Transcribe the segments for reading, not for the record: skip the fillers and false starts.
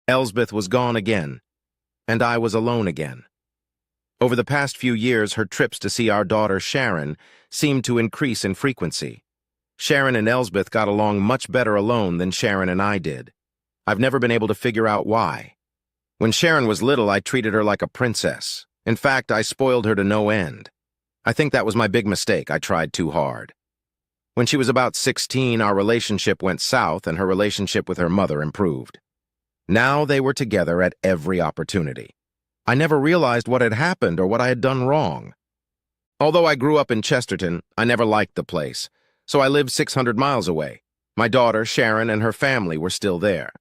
Elsbeth was gone again, and I was alone again. Over the past few years, her trips to see our daughter Sharon seemed to increase in frequency. Sharon and Elsbeth got along much better alone than Sharon and I did. I've never been able to figure out why. When Sharon was little, I treated her like a princess. In fact, I spoiled her to no end. I think that was my big mistake. I tried too hard. When she was about 16, our relationship went south and her relationship with her mother improved. Now they were together at every opportunity. I never realized what had happened or what I had done wrong. Although I grew up in Chesterton, I never liked the place, so I lived 600 miles away. My daughter, Sharon, and her family were still there.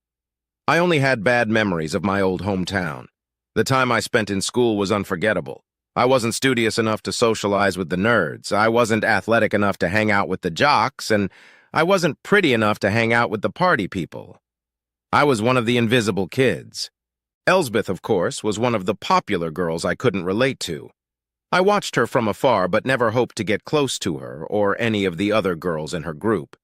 I only had bad memories of my old hometown. The time I spent in school was unforgettable. I wasn't studious enough to socialize with the nerds, I wasn't athletic enough to hang out with the jocks, and I wasn't pretty enough to hang out with the party people. I was one of the invisible kids. Elsbeth, of course, was one of the popular girls I couldn't relate to. I watched her from afar but never hoped to get close to her or any of the other girls in her group.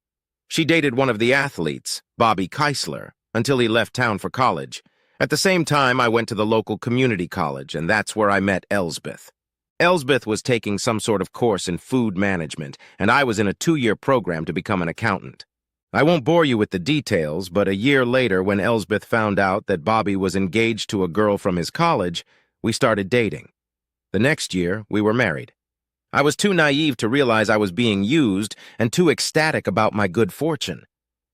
She dated one of the athletes, Bobby Keisler, until he left town for college. At the same time, I went to the local community college, and that's where I met Elsbeth. Elsbeth was taking some sort of course in food management, and I was in a 2-year program to become an accountant. I won't bore you with the details, but a year later, when Elsbeth found out that Bobby was engaged to a girl from his college, we started dating. The next year, we were married. I was too naive to realize I was being used and too ecstatic about my good fortune.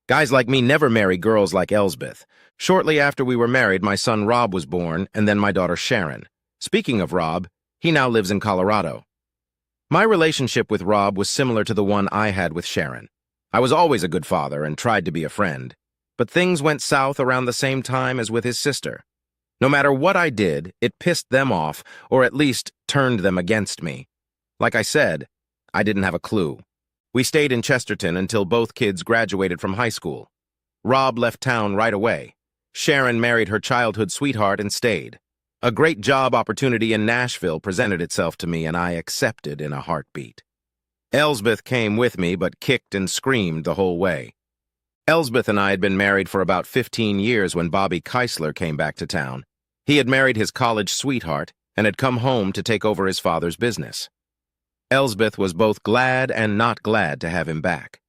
Guys like me never marry girls like Elsbeth. Shortly after we were married, my son Rob was born, and then my daughter Sharon. Speaking of Rob, he now lives in Colorado. My relationship with Rob was similar to the one I had with Sharon. I was always a good father and tried to be a friend, but things went south around the same time as with his sister. No matter what I did, it pissed them off, or at least turned them against me. Like I said, I didn't have a clue. We stayed in Chesterton until both kids graduated from high school. Rob left town right away. Sharon married her childhood sweetheart and stayed. A great job opportunity in Nashville presented itself to me, and I accepted in a heartbeat. Elsbeth came with me, but kicked and screamed the whole way. Elsbeth and I had been married for about 15 years when Bobby Keisler came back to town. He had married his college sweetheart and had come home to take over his father's business. Elsbeth was both glad and not glad to have him back.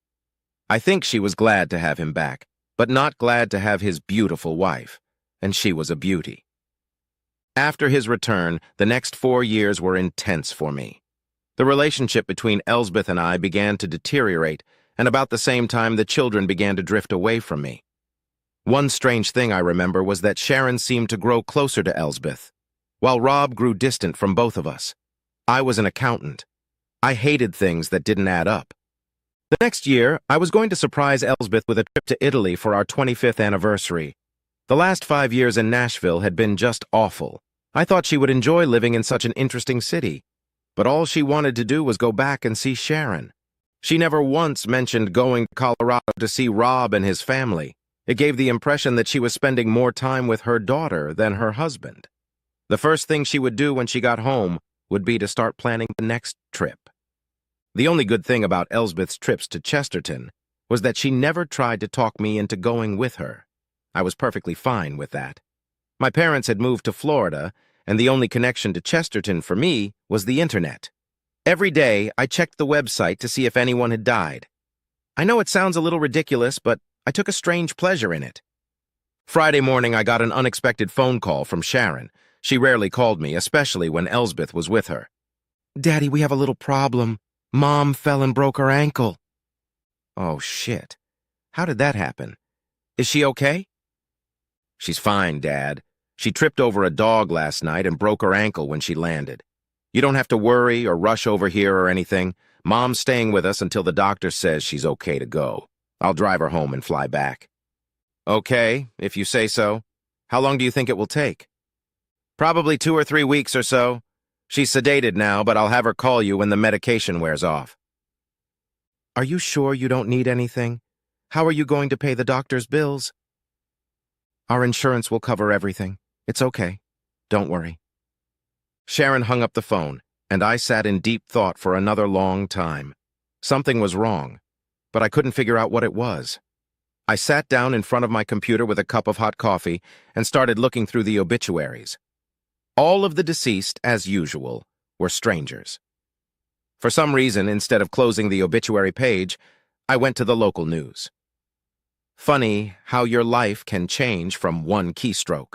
I think she was glad to have him back, but not glad to have his beautiful wife, and she was a beauty. After his return, the next 4 years were intense for me. The relationship between Elsbeth and I began to deteriorate, and about the same time the children began to drift away from me. One strange thing I remember was that Sharon seemed to grow closer to Elsbeth, while Rob grew distant from both of us. I was an accountant. I hated things that didn't add up. The next year, I was going to surprise Elsbeth with a trip to Italy for our 25th anniversary. The last 5 years in Nashville had been just awful. I thought she would enjoy living in such an interesting city. But all she wanted to do was go back and see Sharon. She never once mentioned going to Colorado to see Rob and his family. It gave the impression that she was spending more time with her daughter than her husband. The first thing she would do when she got home would be to start planning the next trip. The only good thing about Elsbeth's trips to Chesterton was that she never tried to talk me into going with her. I was perfectly fine with that. My parents had moved to Florida, and the only connection to Chesterton for me was the internet. Every day, I checked the website to see if anyone had died. I know it sounds a little ridiculous, but I took a strange pleasure in it. Friday morning, I got an unexpected phone call from Sharon. She rarely called me, especially when Elsbeth was with her. "Daddy, we have a little problem. Mom fell and broke her ankle." Oh, shit. How did that happen? Is she okay? "She's fine, Dad. She tripped over a dog last night and broke her ankle when she landed. You don't have to worry or rush over here or anything. Mom's staying with us until the doctor says she's okay to go. I'll drive her home and fly back." "Okay, if you say so. How long do you think it will take?" "Probably 2 or 3 weeks or so. She's sedated now, but I'll have her call you when the medication wears off." "Are you sure you don't need anything? How are you going to pay the doctor's bills?" "Our insurance will cover everything. It's okay. Don't worry." Sharon hung up the phone, and I sat in deep thought for another long time. Something was wrong, but I couldn't figure out what it was. I sat down in front of my computer with a cup of hot coffee and started looking through the obituaries. All of the deceased, as usual, were strangers. For some reason, instead of closing the obituary page, I went to the local news. Funny how your life can change from one keystroke.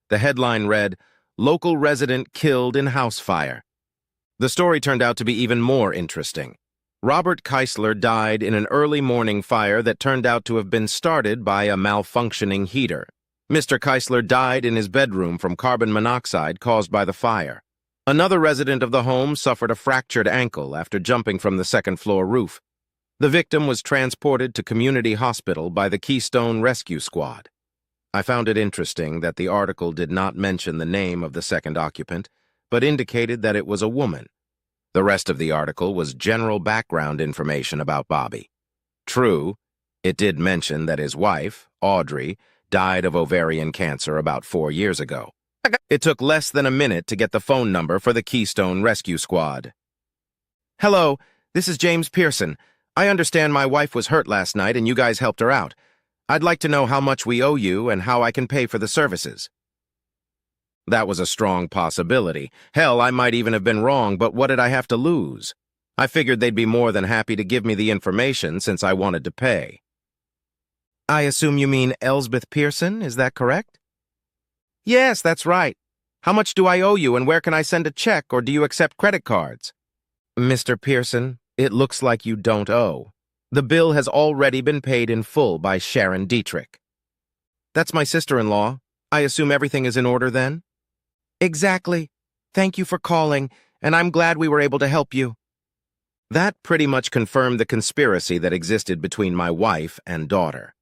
The headline read, "Local resident killed in house fire." The story turned out to be even more interesting. Robert Keisler died in an early morning fire that turned out to have been started by a malfunctioning heater. Mr. Keisler died in his bedroom from carbon monoxide caused by the fire. Another resident of the home suffered a fractured ankle after jumping from the second-floor roof. The victim was transported to community hospital by the Keystone Rescue Squad. I found it interesting that the article did not mention the name of the second occupant, but indicated that it was a woman. The rest of the article was general background information about Bobby. True, it did mention that his wife, Audrey, died of ovarian cancer about 4 years ago. It took less than a minute to get the phone number for the Keystone Rescue Squad. "Hello, this is James Pearson. I understand my wife was hurt last night and you guys helped her out. I'd like to know how much we owe you and how I can pay for the services." That was a strong possibility. Hell, I might even have been wrong, but what did I have to lose? I figured they'd be more than happy to give me the information since I wanted to pay. "I assume you mean Elsbeth Pearson, is that correct?" "Yes, that's right. How much do I owe you and where can I send a check, or do you accept credit cards?" "Mr. Pearson, it looks like you don't owe. The bill has already been paid in full by Sharon Dietrich." "That's my sister-in-law. I assume everything is in order then?" "Exactly. Thank you for calling, and I'm glad we were able to help you." That pretty much confirmed the conspiracy that existed between my wife and daughter.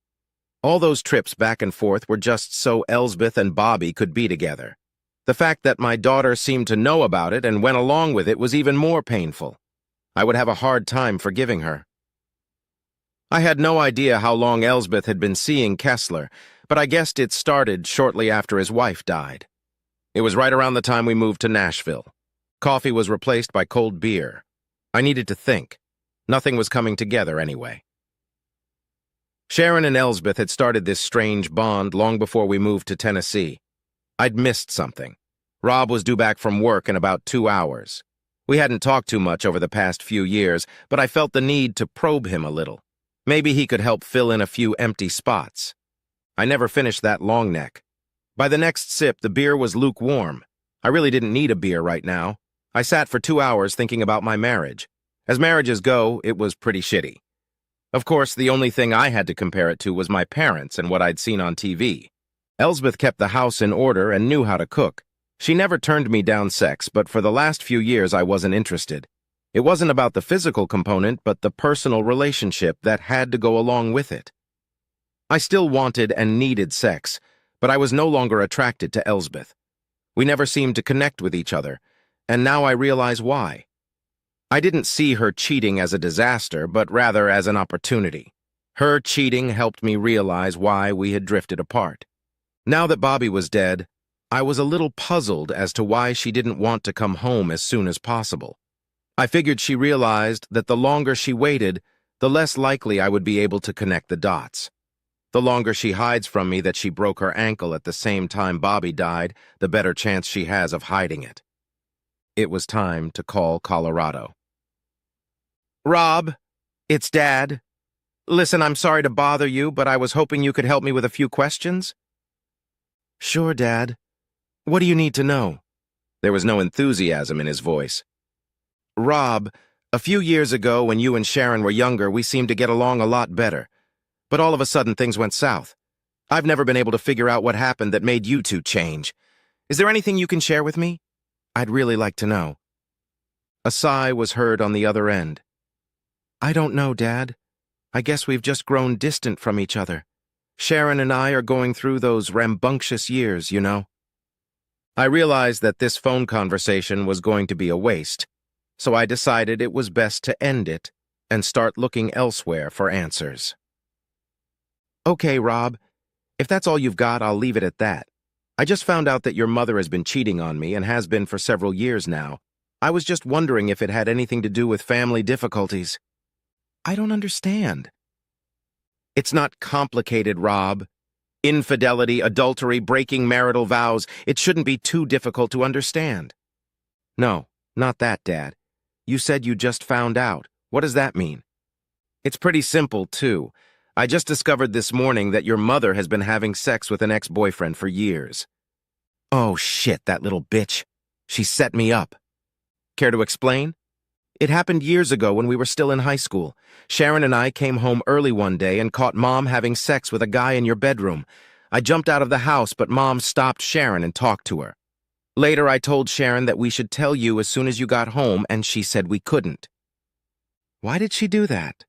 All those trips back and forth were just so Elsbeth and Bobby could be together. The fact that my daughter seemed to know about it and went along with it was even more painful. I would have a hard time forgiving her. I had no idea how long Elsbeth had been seeing Kessler, but I guessed it started shortly after his wife died. It was right around the time we moved to Nashville. Coffee was replaced by cold beer. I needed to think. Nothing was coming together anyway. Sharon and Elsbeth had started this strange bond long before we moved to Tennessee. I'd missed something. Rob was due back from work in about 2 hours. We hadn't talked too much over the past few years, but I felt the need to probe him a little. Maybe he could help fill in a few empty spots. I never finished that long neck. By the next sip, the beer was lukewarm. I really didn't need a beer right now. I sat for 2 hours thinking about my marriage. As marriages go, it was pretty shitty. Of course, the only thing I had to compare it to was my parents and what I'd seen on TV. Elsbeth kept the house in order and knew how to cook. She never turned me down sex, but for the last few years I wasn't interested. It wasn't about the physical component, but the personal relationship that had to go along with it. I still wanted and needed sex, but I was no longer attracted to Elsbeth. We never seemed to connect with each other, and now I realize why. I didn't see her cheating as a disaster, but rather as an opportunity. Her cheating helped me realize why we had drifted apart. Now that Bobby was dead, I was a little puzzled as to why she didn't want to come home as soon as possible. I figured she realized that the longer she waited, the less likely I would be able to connect the dots. The longer she hides from me that she broke her ankle at the same time Bobby died, the better chance she has of hiding it. It was time to call Colorado. "Rob, it's Dad. Listen, I'm sorry to bother you, but I was hoping you could help me with a few questions." "Sure, Dad. What do you need to know?" There was no enthusiasm in his voice. "Rob, a few years ago when you and Sharon were younger, we seemed to get along a lot better. But all of a sudden things went south. I've never been able to figure out what happened that made you two change. Is there anything you can share with me? I'd really like to know." A sigh was heard on the other end. "I don't know, Dad. I guess we've just grown distant from each other. Sharon and I are going through those rambunctious years, you know." I realized that this phone conversation was going to be a waste, so I decided it was best to end it and start looking elsewhere for answers. "Okay, Rob. If that's all you've got, I'll leave it at that. I just found out that your mother has been cheating on me and has been for several years now. I was just wondering if it had anything to do with family difficulties." "I don't understand." It's not complicated, Rob. Infidelity, adultery, breaking marital vows, it shouldn't be too difficult to understand. No, not that, Dad. You said you just found out. What does that mean? It's pretty simple, too. I just discovered this morning that your mother has been having sex with an ex-boyfriend for years. Oh, shit, that little bitch. She set me up. Care to explain? It happened years ago when we were still in high school. Sharon and I came home early one day and caught Mom having sex with a guy in your bedroom. I jumped out of the house, but Mom stopped Sharon and talked to her. Later, I told Sharon that we should tell you as soon as you got home, and she said we couldn't. Why did she do that?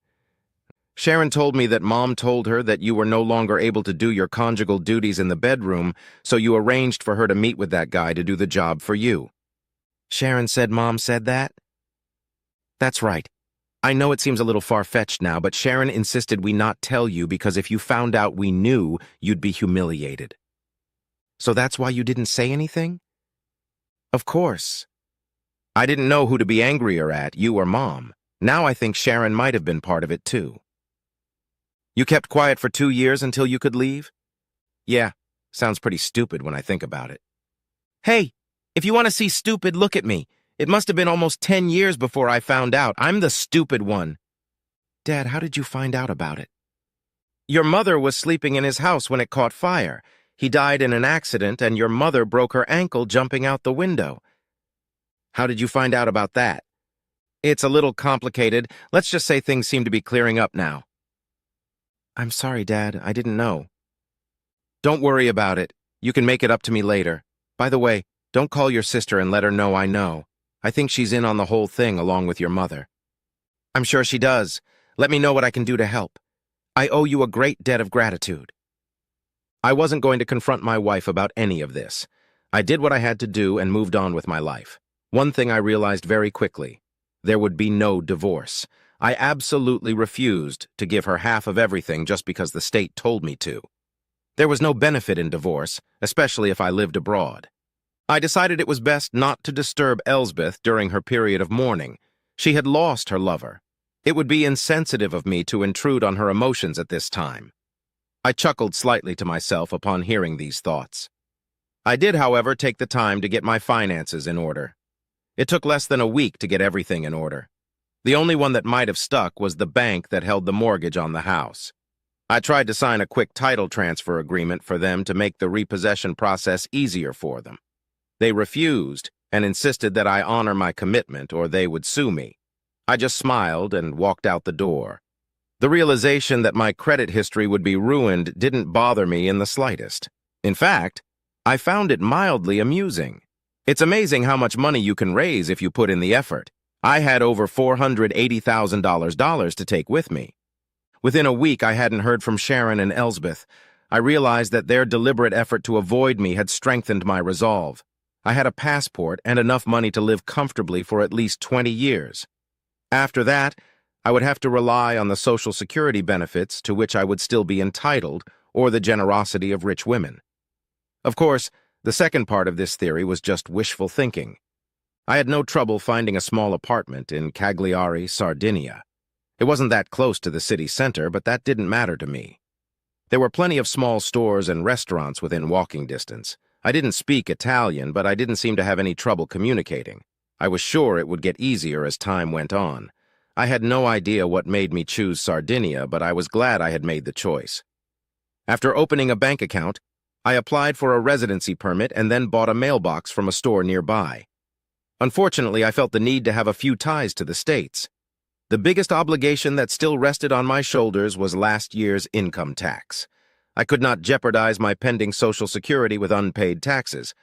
Sharon told me that Mom told her that you were no longer able to do your conjugal duties in the bedroom, so you arranged for her to meet with that guy to do the job for you. Sharon said Mom said that? That's right. I know it seems a little far-fetched now, but Sharon insisted we not tell you because if you found out we knew, you'd be humiliated. So that's why you didn't say anything? Of course. I didn't know who to be angrier at, you or Mom. Now I think Sharon might have been part of it, too. You kept quiet for 2 years until you could leave? Yeah, sounds pretty stupid when I think about it. Hey, if you want to see stupid, look at me. It must have been almost 10 years before I found out. I'm the stupid one. Dad, how did you find out about it? Your mother was sleeping in his house when it caught fire. He died in an accident, and your mother broke her ankle jumping out the window. How did you find out about that? It's a little complicated. Let's just say things seem to be clearing up now. I'm sorry, Dad. I didn't know. Don't worry about it. You can make it up to me later. By the way, don't call your sister and let her know I know. I think she's in on the whole thing along with your mother. I'm sure she does. Let me know what I can do to help. I owe you a great debt of gratitude. I wasn't going to confront my wife about any of this. I did what I had to do and moved on with my life. One thing I realized very quickly. There would be no divorce. I absolutely refused to give her half of everything just because the state told me to. There was no benefit in divorce, especially if I lived abroad. I decided it was best not to disturb Elsbeth during her period of mourning. She had lost her lover. It would be insensitive of me to intrude on her emotions at this time. I chuckled slightly to myself upon hearing these thoughts. I did, however, take the time to get my finances in order. It took less than a week to get everything in order. The only one that might have stuck was the bank that held the mortgage on the house. I tried to sign a quick title transfer agreement for them to make the repossession process easier for them. They refused and insisted that I honor my commitment or they would sue me. I just smiled and walked out the door. The realization that my credit history would be ruined didn't bother me in the slightest. In fact, I found it mildly amusing. It's amazing how much money you can raise if you put in the effort. I had over $480,000 to take with me. Within a week, I hadn't heard from Sharon and Elsbeth. I realized that their deliberate effort to avoid me had strengthened my resolve. I had a passport and enough money to live comfortably for at least 20 years. After that, I would have to rely on the Social Security benefits to which I would still be entitled or the generosity of rich women. Of course, the second part of this theory was just wishful thinking. I had no trouble finding a small apartment in Cagliari, Sardinia. It wasn't that close to the city center, but that didn't matter to me. There were plenty of small stores and restaurants within walking distance. I didn't speak Italian, but I didn't seem to have any trouble communicating. I was sure it would get easier as time went on. I had no idea what made me choose Sardinia, but I was glad I had made the choice. After opening a bank account, I applied for a residency permit and then bought a mailbox from a store nearby. Unfortunately, I felt the need to have a few ties to the States. The biggest obligation that still rested on my shoulders was last year's income tax. I could not jeopardize my pending Social Security with unpaid taxes.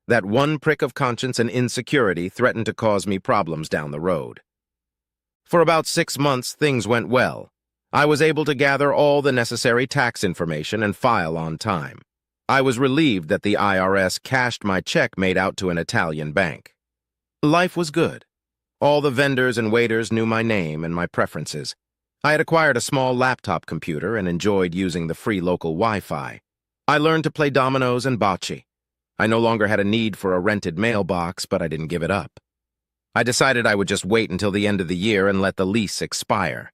That one prick of conscience and insecurity threatened to cause me problems down the road. For about 6 months, things went well. I was able to gather all the necessary tax information and file on time. I was relieved that the IRS cashed my check made out to an Italian bank. Life was good. All the vendors and waiters knew my name and my preferences. I had acquired a small laptop computer and enjoyed using the free local Wi-Fi. I learned to play dominoes and bocce. I no longer had a need for a rented mailbox, but I didn't give it up. I decided I would just wait until the end of the year and let the lease expire.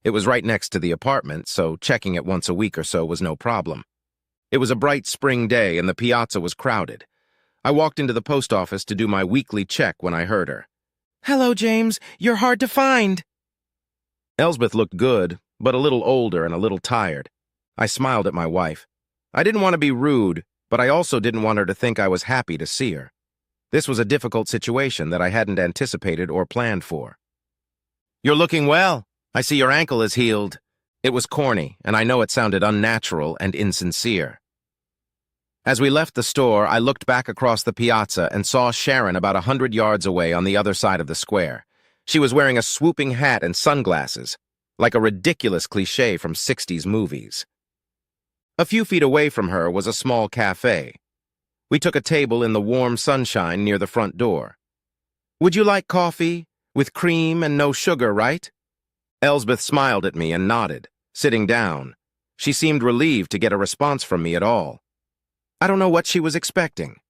It was right next to the apartment, so checking it once a week or so was no problem. It was a bright spring day and the piazza was crowded. I walked into the post office to do my weekly check when I heard her. "Hello, James. You're hard to find." Elsbeth looked good, but a little older and a little tired. I smiled at my wife. I didn't want to be rude, but I also didn't want her to think I was happy to see her. This was a difficult situation that I hadn't anticipated or planned for. "You're looking well. I see your ankle is healed." It was corny, and I know it sounded unnatural and insincere. As we left the store, I looked back across the piazza and saw Sharon about 100 yards away on the other side of the square. She was wearing a swooping hat and sunglasses, like a ridiculous cliché from 60s movies. A few feet away from her was a small cafe. We took a table in the warm sunshine near the front door. "Would you like coffee? With cream and no sugar, right?" Elsbeth smiled at me and nodded, sitting down. She seemed relieved to get a response from me at all. I don't know what she was expecting.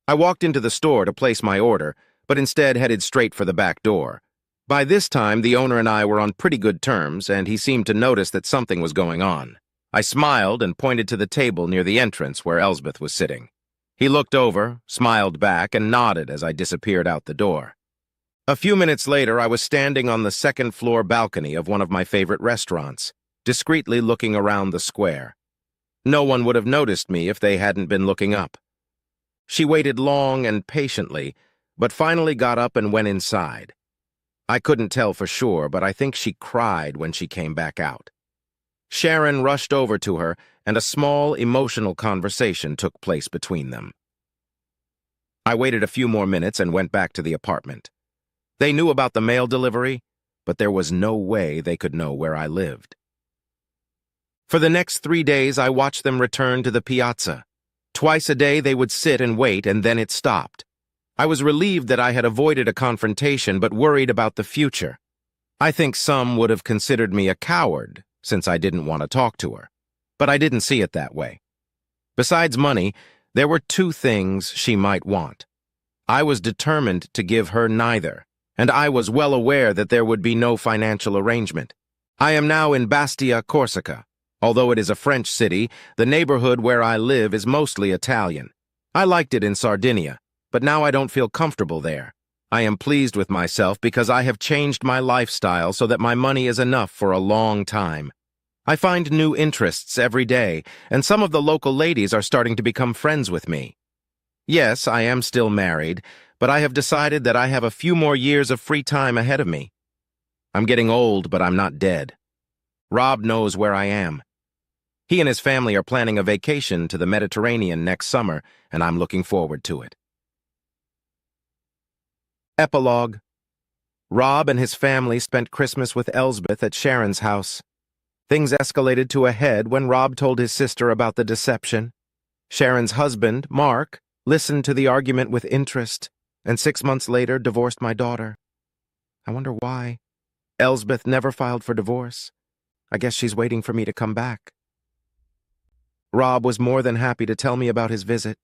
I walked into the store to place my order, but instead headed straight for the back door. By this time, the owner and I were on pretty good terms, and he seemed to notice that something was going on. I smiled and pointed to the table near the entrance where Elsbeth was sitting. He looked over, smiled back, and nodded as I disappeared out the door. A few minutes later, I was standing on the second-floor balcony of one of my favorite restaurants, discreetly looking around the square. No one would have noticed me if they hadn't been looking up. She waited long and patiently, but finally got up and went inside. I couldn't tell for sure, but I think she cried when she came back out. Sharon rushed over to her, and a small, emotional conversation took place between them. I waited a few more minutes and went back to the apartment. They knew about the mail delivery, but there was no way they could know where I lived. For the next 3 days, I watched them return to the piazza. Twice a day, they would sit and wait, and then it stopped. I was relieved that I had avoided a confrontation, but worried about the future. I think some would have considered me a coward, since I didn't want to talk to her. But I didn't see it that way. Besides money, there were 2 things she might want. I was determined to give her neither, and I was well aware that there would be no financial arrangement. I am now in Bastia, Corsica. Although it is a French city, the neighborhood where I live is mostly Italian. I liked it in Sardinia, but now I don't feel comfortable there. I am pleased with myself because I have changed my lifestyle so that my money is enough for a long time. I find new interests every day, and some of the local ladies are starting to become friends with me. Yes, I am still married, but I have decided that I have a few more years of free time ahead of me. I'm getting old, but I'm not dead. Rob knows where I am. He and his family are planning a vacation to the Mediterranean next summer, and I'm looking forward to it. Epilogue. Rob and his family spent Christmas with Elsbeth at Sharon's house. Things escalated to a head when Rob told his sister about the deception. Sharon's husband, Mark, listened to the argument with interest, and 6 months later divorced my daughter. I wonder why. Elsbeth never filed for divorce. I guess she's waiting for me to come back. Rob was more than happy to tell me about his visit.